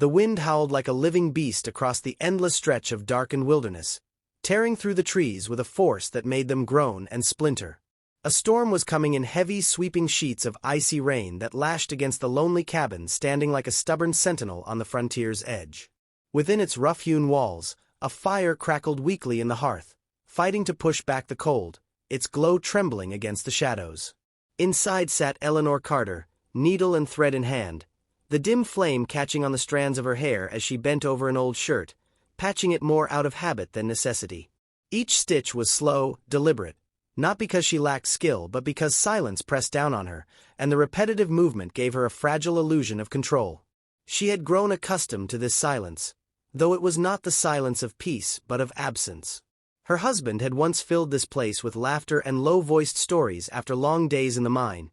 The wind howled like a living beast across the endless stretch of darkened wilderness, tearing through the trees with a force that made them groan and splinter. A storm was coming in heavy, sweeping sheets of icy rain that lashed against the lonely cabin standing like a stubborn sentinel on the frontier's edge. Within its rough-hewn walls, a fire crackled weakly in the hearth, fighting to push back the cold, its glow trembling against the shadows. Inside sat Eleanor Carter, needle and thread in hand, the dim flame catching on the strands of her hair as she bent over an old shirt, patching it more out of habit than necessity. Each stitch was slow, deliberate, not because she lacked skill but because silence pressed down on her, and the repetitive movement gave her a fragile illusion of control. She had grown accustomed to this silence, though it was not the silence of peace but of absence. Her husband had once filled this place with laughter and low-voiced stories after long days in the mine,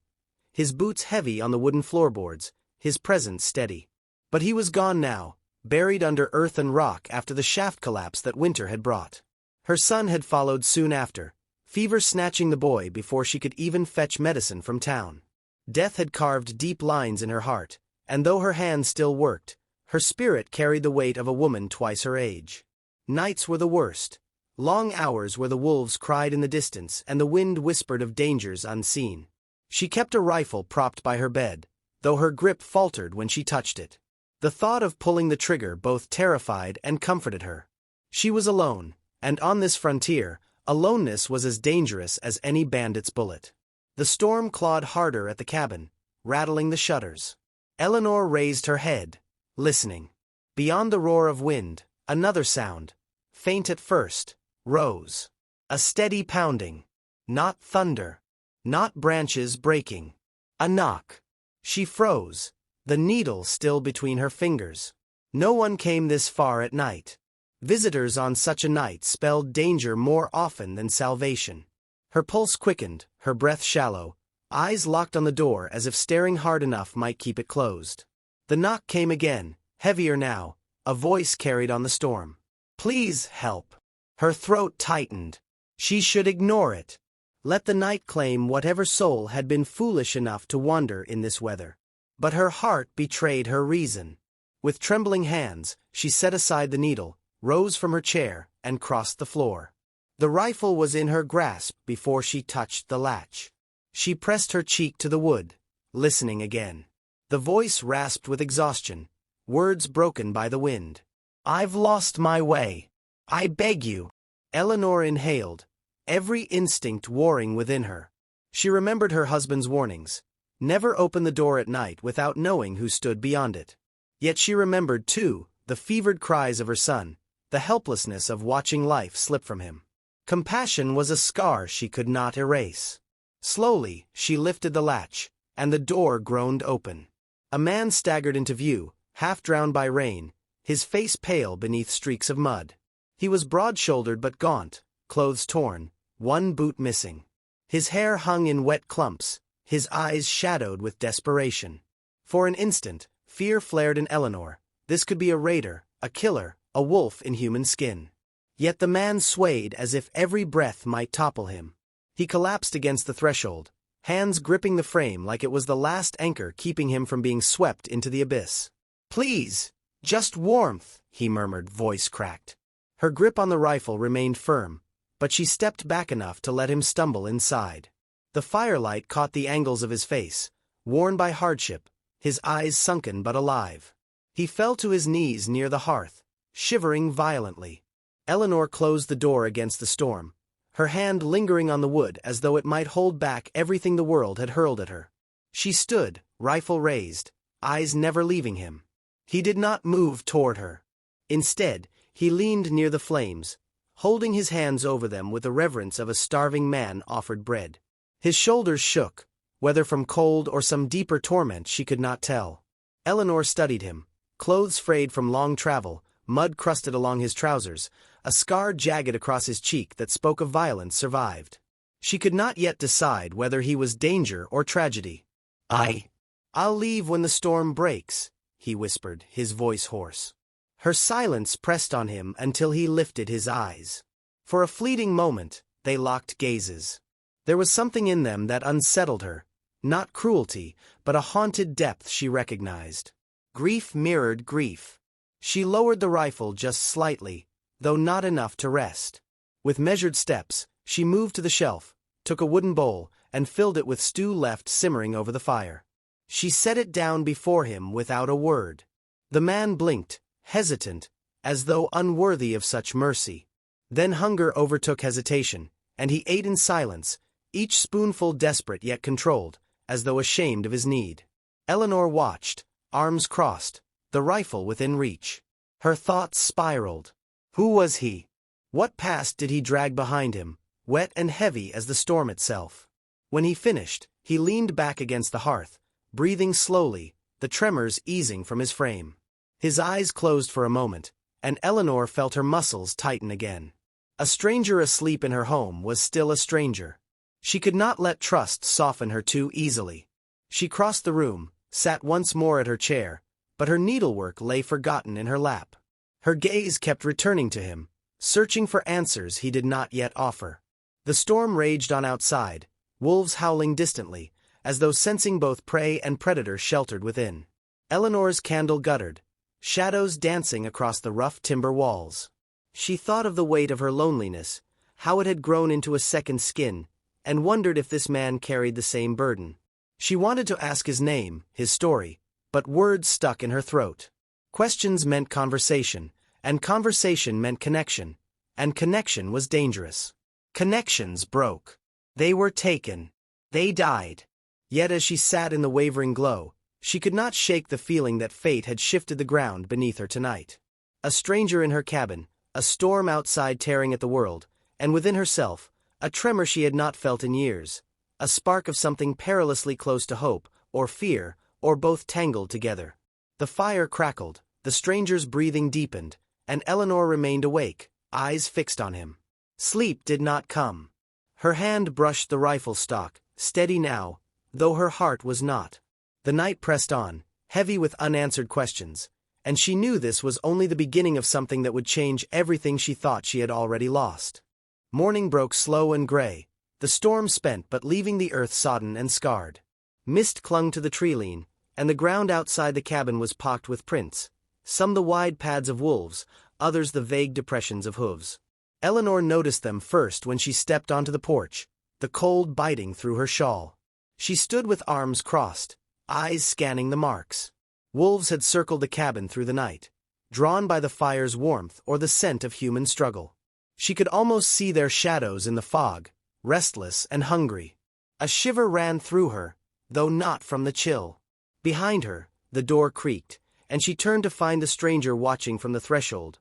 his boots heavy on the wooden floorboards, his presence steady. But he was gone now, buried under earth and rock after the shaft collapse that winter had brought. Her son had followed soon after, fever snatching the boy before she could even fetch medicine from town. Death had carved deep lines in her heart, and though her hands still worked, her spirit carried the weight of a woman twice her age. Nights were the worst, long hours where the wolves cried in the distance and the wind whispered of dangers unseen. She kept a rifle propped by her bed, though her grip faltered when she touched it. The thought of pulling the trigger both terrified and comforted her. She was alone, and on this frontier, aloneness was as dangerous as any bandit's bullet. The storm clawed harder at the cabin, rattling the shutters. Eleanor raised her head, listening. Beyond the roar of wind, another sound, faint at first, rose. A steady pounding. Not thunder. Not branches breaking. A knock. She froze, the needle still between her fingers. No one came this far at night. Visitors on such a night spelled danger more often than salvation. Her pulse quickened, her breath shallow, eyes locked on the door as if staring hard enough might keep it closed. The knock came again, heavier now, a voice carried on the storm. Please help. Her throat tightened. She should ignore it. Let the night claim whatever soul had been foolish enough to wander in this weather. But her heart betrayed her reason. With trembling hands, she set aside the needle, rose from her chair, and crossed the floor. The rifle was in her grasp before she touched the latch. She pressed her cheek to the wood, listening again. The voice rasped with exhaustion, words broken by the wind. I've lost my way. I beg you. Eleanor inhaled, every instinct warring within her. She remembered her husband's warnings. Never open the door at night without knowing who stood beyond it. Yet she remembered, too, the fevered cries of her son, the helplessness of watching life slip from him. Compassion was a scar she could not erase. Slowly, she lifted the latch, and the door groaned open. A man staggered into view, half drowned by rain, his face pale beneath streaks of mud. He was broad-shouldered but gaunt, clothes torn, one boot missing. His hair hung in wet clumps, his eyes shadowed with desperation. For an instant, fear flared in Eleanor. This could be a raider, a killer, a wolf in human skin. Yet the man swayed as if every breath might topple him. He collapsed against the threshold, hands gripping the frame like it was the last anchor keeping him from being swept into the abyss. Please, just warmth, he murmured, voice cracked. Her grip on the rifle remained firm, but she stepped back enough to let him stumble inside. The firelight caught the angles of his face, worn by hardship, his eyes sunken but alive. He fell to his knees near the hearth, shivering violently. Eleanor closed the door against the storm, her hand lingering on the wood as though it might hold back everything the world had hurled at her. She stood, rifle raised, eyes never leaving him. He did not move toward her. Instead, he leaned near the flames, holding his hands over them with the reverence of a starving man offered bread. His shoulders shook, whether from cold or some deeper torment she could not tell. Eleanor studied him, clothes frayed from long travel, mud crusted along his trousers, a scar jagged across his cheek that spoke of violence survived. She could not yet decide whether he was danger or tragedy. I'll leave when the storm breaks, he whispered, his voice hoarse. Her silence pressed on him until he lifted his eyes. For a fleeting moment, they locked gazes. There was something in them that unsettled her, not cruelty, but a haunted depth she recognized. Grief mirrored grief. She lowered the rifle just slightly, though not enough to rest. With measured steps, she moved to the shelf, took a wooden bowl, and filled it with stew left simmering over the fire. She set it down before him without a word. The man blinked, hesitant, as though unworthy of such mercy. Then hunger overtook hesitation, and he ate in silence, each spoonful desperate yet controlled, as though ashamed of his need. Eleanor watched, arms crossed, the rifle within reach. Her thoughts spiraled. Who was he? What past did he drag behind him, wet and heavy as the storm itself? When he finished, he leaned back against the hearth, breathing slowly, the tremors easing from his frame. His eyes closed for a moment, and Eleanor felt her muscles tighten again. A stranger asleep in her home was still a stranger. She could not let trust soften her too easily. She crossed the room, sat once more at her chair, but her needlework lay forgotten in her lap. Her gaze kept returning to him, searching for answers he did not yet offer. The storm raged on outside, wolves howling distantly, as though sensing both prey and predator sheltered within. Eleanor's candle guttered, shadows dancing across the rough timber walls. She thought of the weight of her loneliness, how it had grown into a second skin, and wondered if this man carried the same burden. She wanted to ask his name, his story, but words stuck in her throat. Questions meant conversation, and conversation meant connection, and connection was dangerous. Connections broke. They were taken. They died. Yet as she sat in the wavering glow, she could not shake the feeling that fate had shifted the ground beneath her tonight. A stranger in her cabin, a storm outside tearing at the world, and within herself, a tremor she had not felt in years, a spark of something perilously close to hope, or fear, or both tangled together. The fire crackled, the stranger's breathing deepened, and Eleanor remained awake, eyes fixed on him. Sleep did not come. Her hand brushed the rifle stock, steady now, though her heart was not. The night pressed on, heavy with unanswered questions, and she knew this was only the beginning of something that would change everything she thought she had already lost. Morning broke slow and gray, the storm spent but leaving the earth sodden and scarred. Mist clung to the tree-line, and the ground outside the cabin was pocked with prints, some the wide pads of wolves, others the vague depressions of hooves. Eleanor noticed them first when she stepped onto the porch, the cold biting through her shawl. She stood with arms crossed, eyes scanning the marks. Wolves had circled the cabin through the night, drawn by the fire's warmth or the scent of human struggle. She could almost see their shadows in the fog, restless and hungry. A shiver ran through her, though not from the chill. Behind her, the door creaked, and she turned to find the stranger watching from the threshold,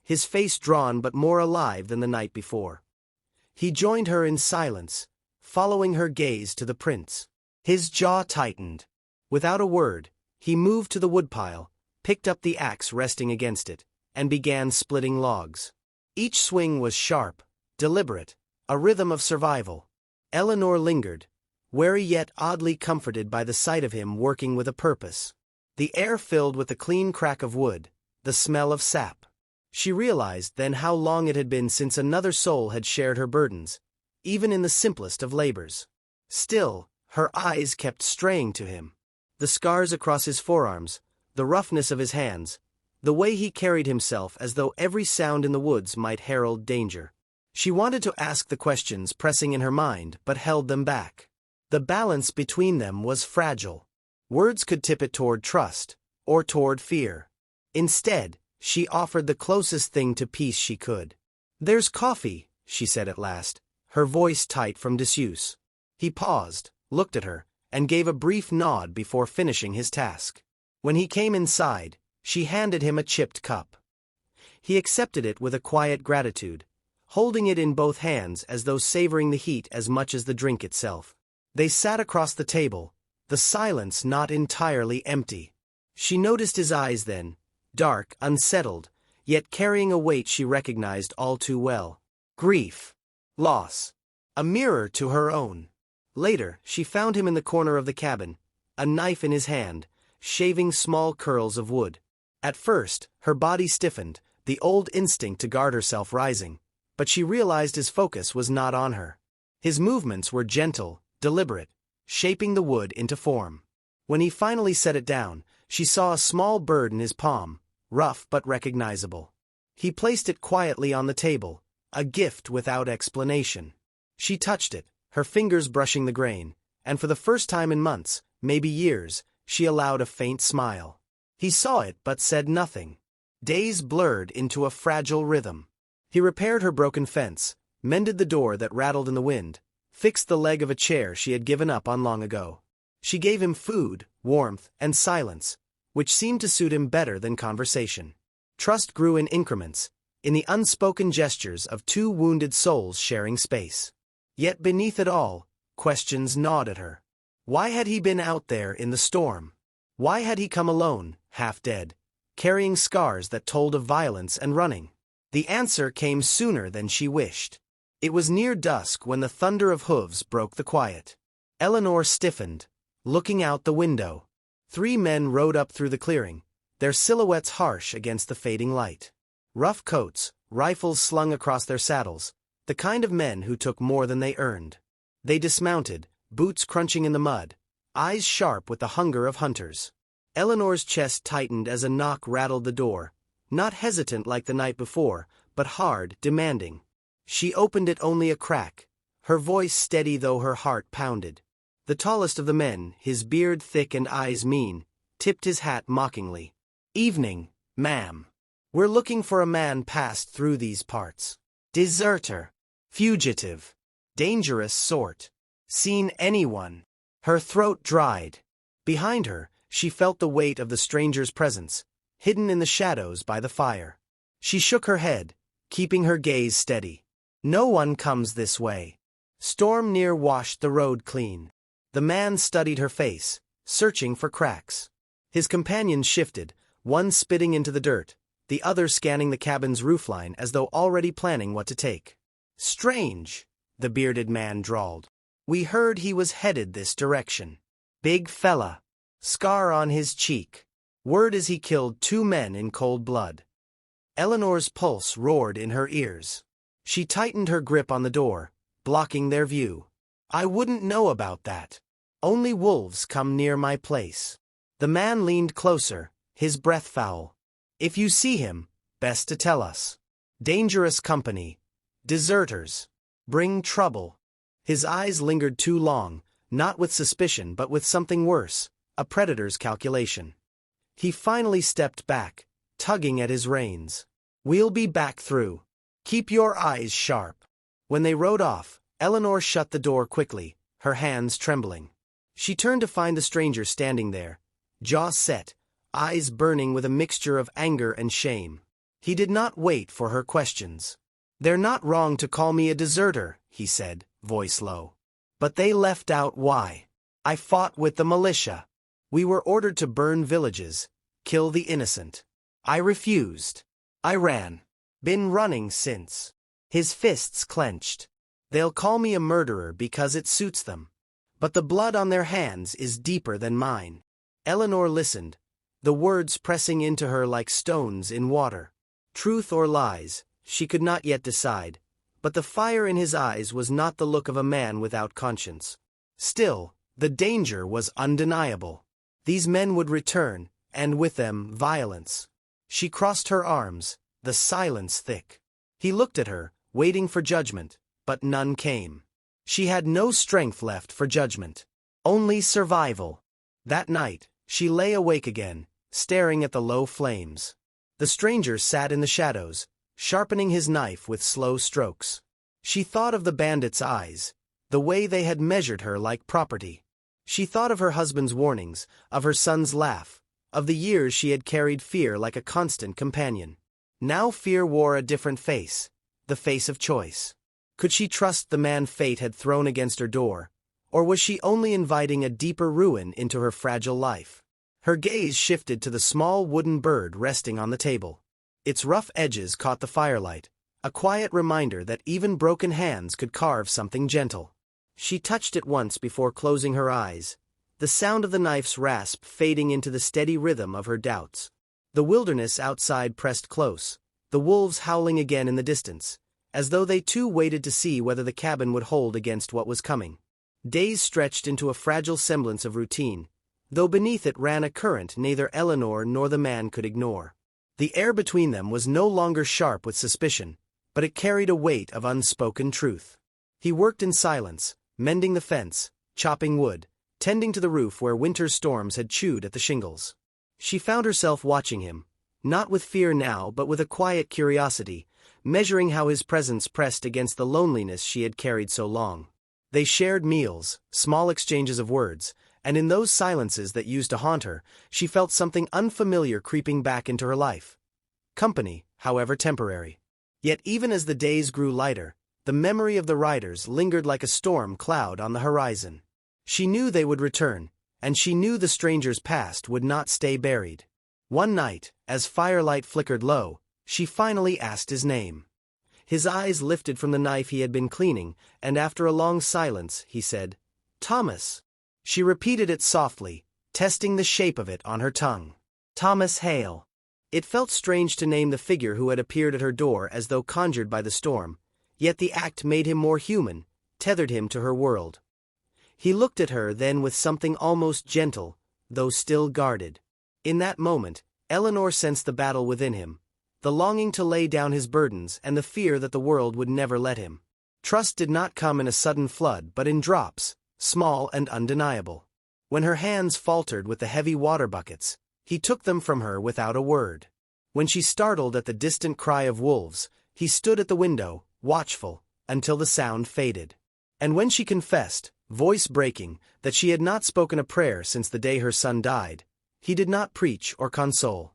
his face drawn but more alive than the night before. He joined her in silence, following her gaze to the prints. His jaw tightened. Without a word, he moved to the woodpile, picked up the axe resting against it, and began splitting logs. Each swing was sharp, deliberate, a rhythm of survival. Eleanor lingered, wary yet oddly comforted by the sight of him working with a purpose. The air filled with the clean crack of wood, the smell of sap. She realized then how long it had been since another soul had shared her burdens, even in the simplest of labors. Still, her eyes kept straying to him. The scars across his forearms, the roughness of his hands, the way he carried himself as though every sound in the woods might herald danger. She wanted to ask the questions pressing in her mind but held them back. The balance between them was fragile. Words could tip it toward trust, or toward fear. Instead, she offered the closest thing to peace she could. "There's coffee," she said at last, her voice tight from disuse. He paused, looked at her, and gave a brief nod before finishing his task. When he came inside, she handed him a chipped cup. He accepted it with a quiet gratitude, holding it in both hands as though savoring the heat as much as the drink itself. They sat across the table, the silence not entirely empty. She noticed his eyes then, dark, unsettled, yet carrying a weight she recognized all too well. Grief. Loss. A mirror to her own. Later, she found him in the corner of the cabin, a knife in his hand, shaving small curls of wood. At first, her body stiffened, the old instinct to guard herself rising, but she realized his focus was not on her. His movements were gentle, deliberate, shaping the wood into form. When he finally set it down, she saw a small bird in his palm, rough but recognizable. He placed it quietly on the table, a gift without explanation. She touched it, her fingers brushing the grain, and for the first time in months, maybe years, she allowed a faint smile. He saw it but said nothing. Days blurred into a fragile rhythm. He repaired her broken fence, mended the door that rattled in the wind, fixed the leg of a chair she had given up on long ago. She gave him food, warmth, and silence, which seemed to suit him better than conversation. Trust grew in increments, in the unspoken gestures of two wounded souls sharing space. Yet beneath it all, questions gnawed at her. Why had he been out there in the storm? Why had he come alone, half dead, carrying scars that told of violence and running? The answer came sooner than she wished. It was near dusk when the thunder of hooves broke the quiet. Eleanor stiffened, looking out the window. 3 men rode up through the clearing, their silhouettes harsh against the fading light. Rough coats, rifles slung across their saddles, the kind of men who took more than they earned. They dismounted, boots crunching in the mud, eyes sharp with the hunger of hunters. Eleanor's chest tightened as a knock rattled the door, not hesitant like the night before, but hard, demanding. She opened it only a crack, her voice steady though her heart pounded. The tallest of the men, his beard thick and eyes mean, tipped his hat mockingly. "Evening, ma'am. We're looking for a man passed through these parts. Deserter. Fugitive. Dangerous sort. Seen anyone?" Her throat dried. Behind her, she felt the weight of the stranger's presence, hidden in the shadows by the fire. She shook her head, keeping her gaze steady. "No one comes this way." Storm near washed the road clean. The man studied her face, searching for cracks. His companions shifted, one spitting into the dirt, the other scanning the cabin's roofline as though already planning what to take. "Strange," the bearded man drawled. "We heard he was headed this direction. Big fella. Scar on his cheek. Word is he killed 2 men in cold blood." Eleanor's pulse roared in her ears. She tightened her grip on the door, blocking their view. "I wouldn't know about that. Only wolves come near my place." The man leaned closer, his breath foul. "If you see him, best to tell us. Dangerous company. Deserters. Bring trouble." His eyes lingered too long, not with suspicion but with something worse, a predator's calculation. He finally stepped back, tugging at his reins. "We'll be back through. Keep your eyes sharp." When they rode off, Eleanor shut the door quickly, her hands trembling. She turned to find the stranger standing there, jaw set, eyes burning with a mixture of anger and shame. He did not wait for her questions. "They're not wrong to call me a deserter," he said, voice low. "But they left out why. I fought with the militia. We were ordered to burn villages, kill the innocent. I refused. I ran. Been running since." His fists clenched. "They'll call me a murderer because it suits them. But the blood on their hands is deeper than mine." Eleanor listened, the words pressing into her like stones in water. Truth or lies, she could not yet decide, but the fire in his eyes was not the look of a man without conscience. Still, the danger was undeniable. These men would return, and with them violence. She crossed her arms, the silence thick. He looked at her, waiting for judgment, but none came. She had no strength left for judgment, only survival. That night, she lay awake again, staring at the low flames. The stranger sat in the shadows, sharpening his knife with slow strokes. She thought of the bandits' eyes, the way they had measured her like property. She thought of her husband's warnings, of her son's laugh, of the years she had carried fear like a constant companion. Now fear wore a different face, the face of choice. Could she trust the man fate had thrown against her door, or was she only inviting a deeper ruin into her fragile life? Her gaze shifted to the small wooden bird resting on the table. Its rough edges caught the firelight, a quiet reminder that even broken hands could carve something gentle. She touched it once before closing her eyes, the sound of the knife's rasp fading into the steady rhythm of her doubts. The wilderness outside pressed close, the wolves howling again in the distance, as though they too waited to see whether the cabin would hold against what was coming. Days stretched into a fragile semblance of routine, though beneath it ran a current neither Eleanor nor the man could ignore. The air between them was no longer sharp with suspicion, but it carried a weight of unspoken truth. He worked in silence, mending the fence, chopping wood, tending to the roof where winter's storms had chewed at the shingles. She found herself watching him, not with fear now but with a quiet curiosity, measuring how his presence pressed against the loneliness she had carried so long. They shared meals, small exchanges of words, and in those silences that used to haunt her, she felt something unfamiliar creeping back into her life. Company, however temporary. Yet even as the days grew lighter, the memory of the riders lingered like a storm cloud on the horizon. She knew they would return, and she knew the stranger's past would not stay buried. One night, as firelight flickered low, she finally asked his name. His eyes lifted from the knife he had been cleaning, and after a long silence, he said, "Thomas." She repeated it softly, testing the shape of it on her tongue. Thomas Hale. It felt strange to name the figure who had appeared at her door as though conjured by the storm, yet the act made him more human, tethered him to her world. He looked at her then with something almost gentle, though still guarded. In that moment, Eleanor sensed the battle within him, the longing to lay down his burdens and the fear that the world would never let him. Trust did not come in a sudden flood but in drops, small and undeniable. When her hands faltered with the heavy water buckets, he took them from her without a word. When she startled at the distant cry of wolves, he stood at the window, watchful, until the sound faded. And when she confessed, voice breaking, that she had not spoken a prayer since the day her son died, he did not preach or console.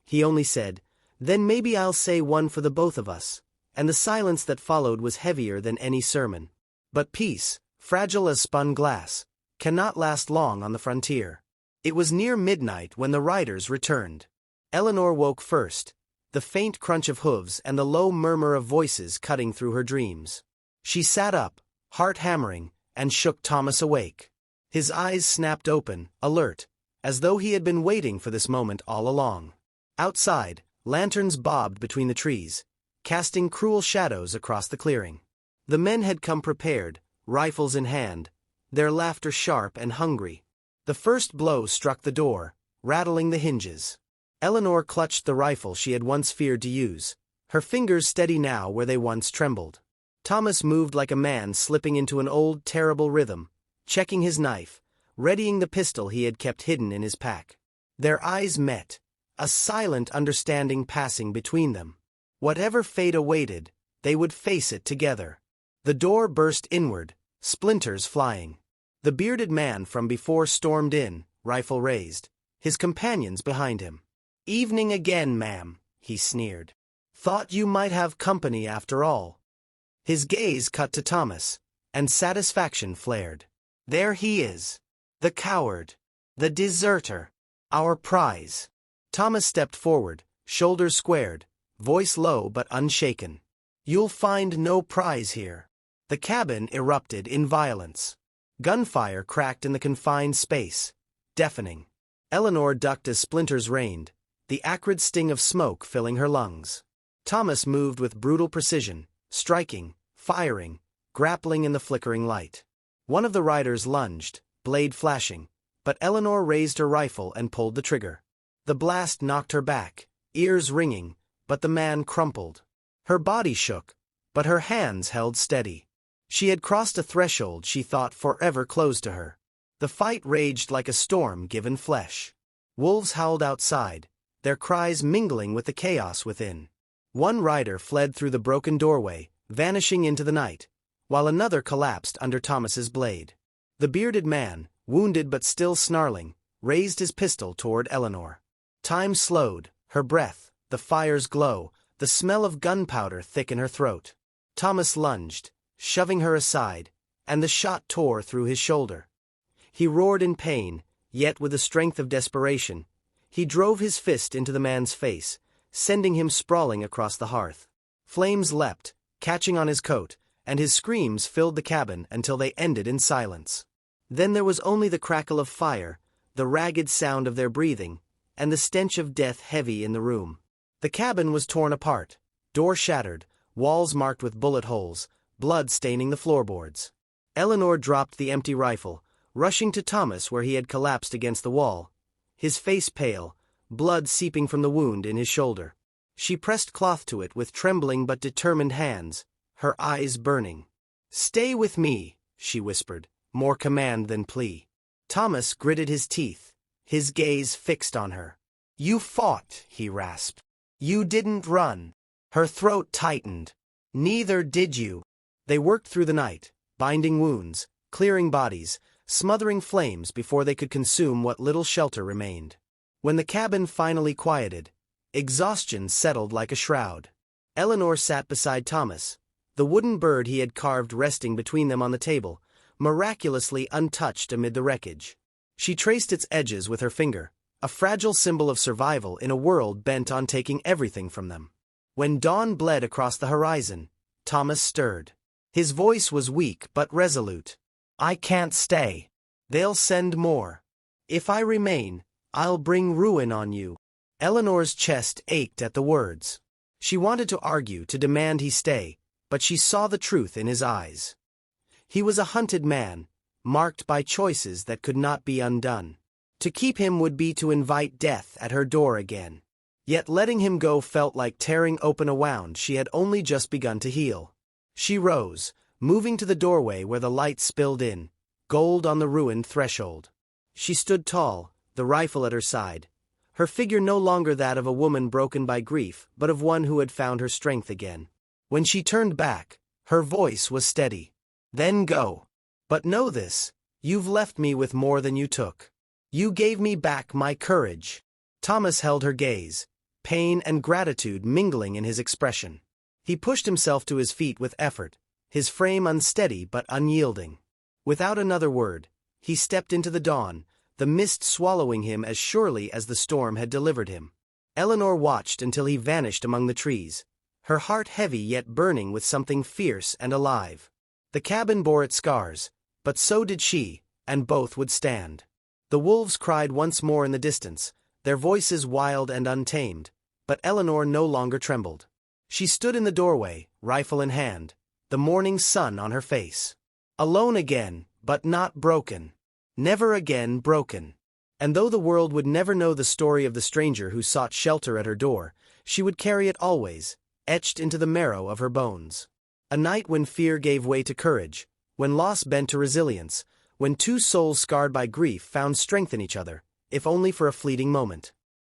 He only said, "Then maybe I'll say one for the both of us," and the silence that followed was heavier than any sermon. But peace, fragile as spun glass, cannot last long on the frontier. It was near midnight when the riders returned. Eleanor woke first, the faint crunch of hooves and the low murmur of voices cutting through her dreams. She sat up, heart hammering, and shook Thomas awake. His eyes snapped open, alert, as though he had been waiting for this moment all along. Outside, lanterns bobbed between the trees, casting cruel shadows across the clearing. The men had come prepared, rifles in hand, their laughter sharp and hungry. The first blow struck the door, rattling the hinges. Eleanor clutched the rifle she had once feared to use, her fingers steady now where they once trembled. Thomas moved like a man slipping into an old terrible rhythm, checking his knife, readying the pistol he had kept hidden in his pack. Their eyes met, a silent understanding passing between them. Whatever fate awaited, they would face it together. The door burst inward, splinters flying. The bearded man from before stormed in, rifle raised, his companions behind him. "Evening again, ma'am," he sneered. "Thought you might have company after all." His gaze cut to Thomas, and satisfaction flared. "There he is. The coward. The deserter. Our prize." Thomas stepped forward, shoulders squared, voice low but unshaken. "You'll find no prize here." The cabin erupted in violence. Gunfire cracked in the confined space, deafening. Eleanor ducked as splinters rained, the acrid sting of smoke filling her lungs. Thomas moved with brutal precision, striking, firing, grappling in the flickering light. One of the riders lunged, blade flashing, but Eleanor raised her rifle and pulled the trigger. The blast knocked her back, ears ringing, but the man crumpled. Her body shook, but her hands held steady. She had crossed a threshold she thought forever closed to her. The fight raged like a storm given flesh. Wolves howled outside, their cries mingling with the chaos within. One rider fled through the broken doorway, vanishing into the night, while another collapsed under Thomas's blade. The bearded man, wounded but still snarling, raised his pistol toward Eleanor. Time slowed, her breath, the fire's glow, the smell of gunpowder thick in her throat. Thomas lunged, shoving her aside, and the shot tore through his shoulder. He roared in pain, yet with the strength of desperation. He drove his fist into the man's face, sending him sprawling across the hearth. Flames leapt, catching on his coat, and his screams filled the cabin until they ended in silence. Then there was only the crackle of fire, the ragged sound of their breathing, and the stench of death heavy in the room. The cabin was torn apart, door shattered, walls marked with bullet holes, blood staining the floorboards. Eleanor dropped the empty rifle, rushing to Thomas where he had collapsed against the wall, his face pale, blood seeping from the wound in his shoulder. She pressed cloth to it with trembling but determined hands, her eyes burning. "Stay with me," she whispered, more command than plea. Thomas gritted his teeth, his gaze fixed on her. "You fought," he rasped. "You didn't run." Her throat tightened. "Neither did you." They worked through the night, binding wounds, clearing bodies, smothering flames before they could consume what little shelter remained. When the cabin finally quieted, exhaustion settled like a shroud. Eleanor sat beside Thomas, the wooden bird he had carved resting between them on the table, miraculously untouched amid the wreckage. She traced its edges with her finger, a fragile symbol of survival in a world bent on taking everything from them. When dawn bled across the horizon, Thomas stirred. His voice was weak but resolute. "I can't stay. They'll send more. If I remain, I'll bring ruin on you." Eleanor's chest ached at the words. She wanted to argue, to demand he stay, but she saw the truth in his eyes. He was a hunted man, marked by choices that could not be undone. To keep him would be to invite death at her door again. Yet letting him go felt like tearing open a wound she had only just begun to heal. She rose, moving to the doorway where the light spilled in, gold on the ruined threshold. She stood tall, the rifle at her side, her figure no longer that of a woman broken by grief but of one who had found her strength again. When she turned back, her voice was steady. "Then go. But know this, you've left me with more than you took. You gave me back my courage." Thomas held her gaze, pain and gratitude mingling in his expression. He pushed himself to his feet with effort, his frame unsteady but unyielding. Without another word, he stepped into the dawn, the mist swallowing him as surely as the storm had delivered him. Eleanor watched until he vanished among the trees, her heart heavy yet burning with something fierce and alive. The cabin bore its scars, but so did she, and both would stand. The wolves cried once more in the distance, their voices wild and untamed, but Eleanor no longer trembled. She stood in the doorway, rifle in hand, the morning sun on her face. Alone again, but not broken. Never again broken. And though the world would never know the story of the stranger who sought shelter at her door, she would carry it always, etched into the marrow of her bones. A night when fear gave way to courage, when loss bent to resilience, when two souls scarred by grief found strength in each other, if only for a fleeting moment.